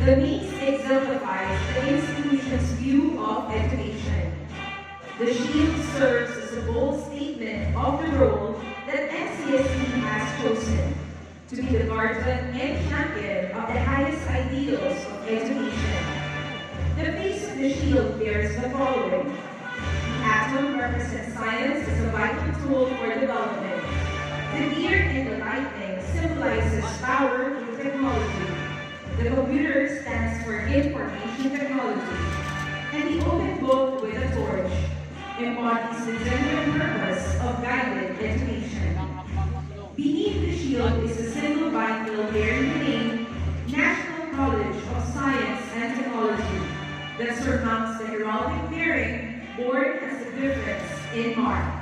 The mace exemplifies the institution's view of education. The shield serves as a bold statement of the role that NCSE has chosen to be the guardian and champion of the highest ideals of education. The face of the shield bears the following. The atom represents science as a vital tool for development. The deer and the lightning symbolizes power through technology. The computer stands for information technology. And the open book with a torch embodies the genuine purpose of guided education. Beneath the shield is a single bindle bearing the name National College of Science and Technology that surmounts the heraldic bearing born as the difference in mark.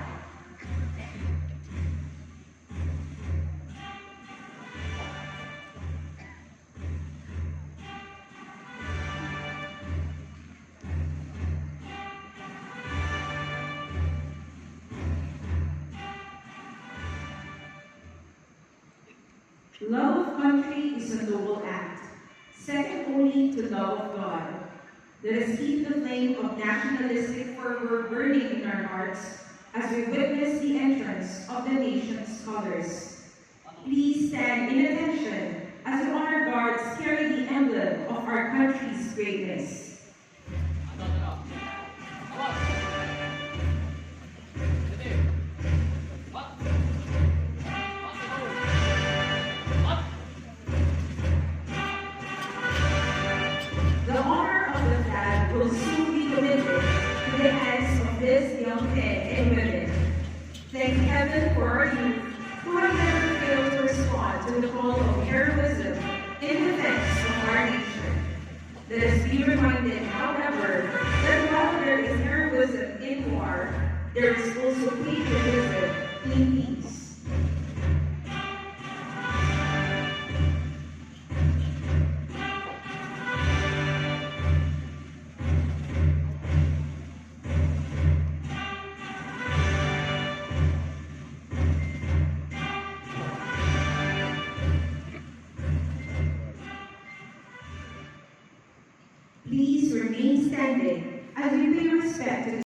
Love of country is a noble act, second only to love of God. Let us keep the flame of nationalistic fervor burning in our hearts as we witness the entrance of the nation's colors. Please stand in attention as the honor guards carry the emblem of our country's greatness. The honor of the flag will soon be committed to the hands of these young men and women. Thank heaven for our youth who have never failed to respond to the call of heroism in defense of our nation. Let us be reminded, however, that while there is heroism in war, there is also patriotism in peace. Please remain standing as we pay respect to